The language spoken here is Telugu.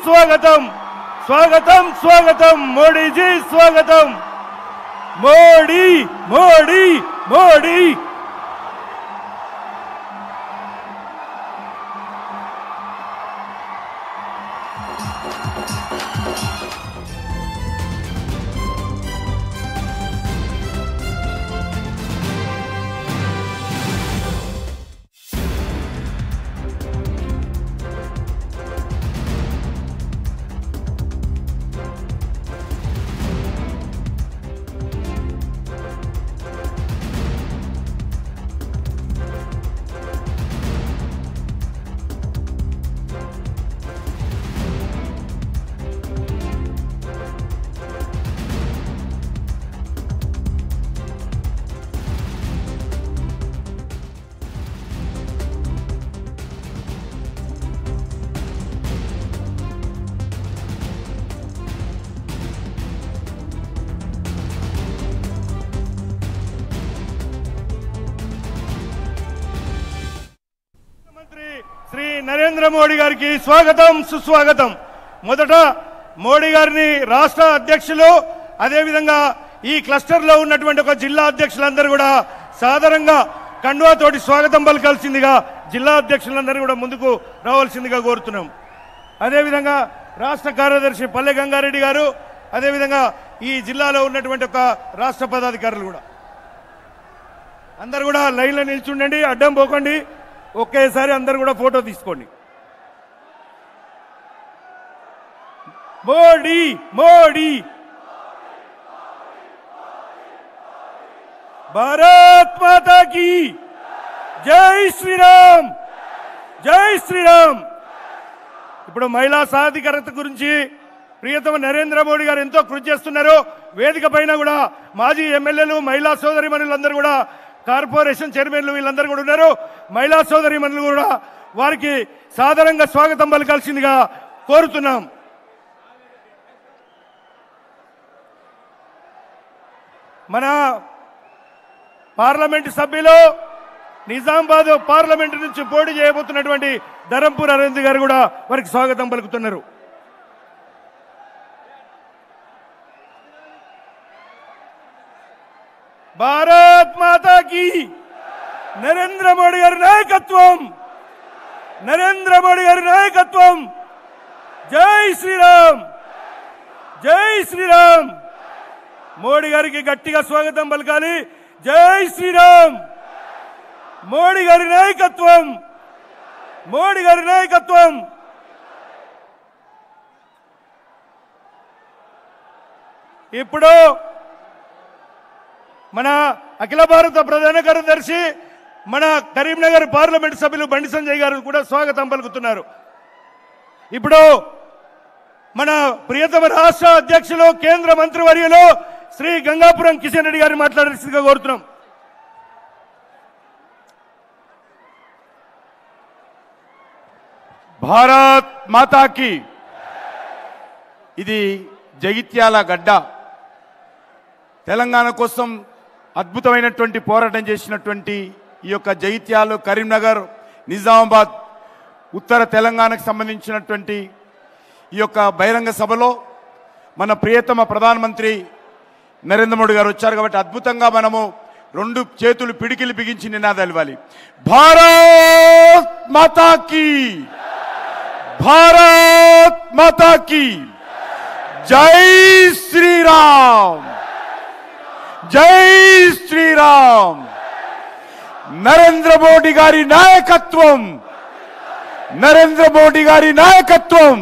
स्वागतम स्वागतम स्वागतम मोदी जी स्वागतम मोदी मोदी मोदी श्री नरेंद्र मोदी गारी की स्वागतम सुस्वागतम मोदट मोदी गारिनी राष्ट्र अध्यक्षुलु अदे विधंगा ఈ క్లస్టర్ లో ఉన్నటువంటి ఒక జిల్లా అధ్యక్షులందరూ కూడా సాధారణంగా కండువా తోటి స్వాగతం పలకాల్సిందిగా జిల్లా అధ్యక్షులందరూ కూడా ముందుకు రావాల్సిందిగా కోరుతున్నాం అదే విధంగా రాష్ట్ర కార్యదర్శి పల్లె గంగారెడ్డి గారు అదే విధంగా ఈ జిల్లాలో ఉన్నటువంటి ఒక రాష్ట్ర పదాధికారులు కూడా అందరూ కూడా లైన్ లో నిల్చుండండి అడ్డం పోకండి ఒకేసారి అందరూ కూడా ఫోటో తీసుకోండి మోడీ మోడీ भारत माता की जय श्री राम जय श्री राम ఇప్పుడు మహిళా సాధికారత గురించి ప్రియతమ నరేంద్ర మోడీ గారు ఎంతో కృషి చేస్తున్నారు వేదిక పైన కూడా మాజీ ఎమ్మెల్యేలు మహిళా సోదరీమణులందరూ కూడా కార్పొరేషన్ చైర్మన్లు వీళ్ళందరూ కూడా ఉన్నారు మహిళా సోదరీమణులు కూడా వారికి సాధారణంగా స్వాగతం పలకాల్సిందిగా కోరుతున్నాం మన పార్లమెంట్ సభ్యులు నిజామాబాద్ పార్లమెంట్ నుంచి పోటీ చేయబోతున్నటువంటి ధరంపూర్ అరవింద్ గారు కూడా వారికి స్వాగతం పలుకుతున్నారు భారత్ మాతా కీ నరేంద్ర మోడీ గారి నాయకత్వం నరేంద్ర మోడీ గారి నాయకత్వం జై శ్రీరామ్ జై శ్రీరామ్ మోడీ గారికి గట్టిగా స్వాగతం పలకాలి జై శ్రీరామ్ మోడీ గారి నాయకత్వం మోడీ గారి నాయకత్వం ఇప్పుడు మన అఖిల భారత ప్రధాన కార్యదర్శి మన కరీంనగర్ పార్లమెంట్ సభ్యులు బండి సంజయ్ గారు కూడా స్వాగతం పలుకుతున్నారు ఇప్పుడు మన ప్రియతమ రాష్ట్ర అధ్యక్షులు కేంద్ర మంత్రివర్యులు श्री गंगापुरम किशन रेड्डी गारी माట్లాడాల్సిందిగా కోరుతున్నాం భారత్ మాతా కీ ఇది జగిత్యాల గడ్డ తెలంగాణ కోసం అద్భుతమైనటువంటి పోరాటం చేసినటువంటి ఈ యొక్క జగిత్యాల కరీంనగర్ నిజామాబాద్ ఉత్తర తెలంగాణకు సంబంధించినటువంటి ఈ యొక్క బహిరంగ సభలో మన ప్రియతమ ప్రధానమంత్రి నరేంద్ర మోడీ గారు వచ్చారు కాబట్టి అద్భుతంగా మనము రెండు చేతులు పిడికిలి బిగించి నినాదాలు ఇవ్వాలి భారత్ మాతా కీ భారత్ మాతా కీ జై శ్రీరామ్ జై శ్రీరామ్ నరేంద్ర మోడీ గారి నాయకత్వం నరేంద్ర మోడీ గారి నాయకత్వం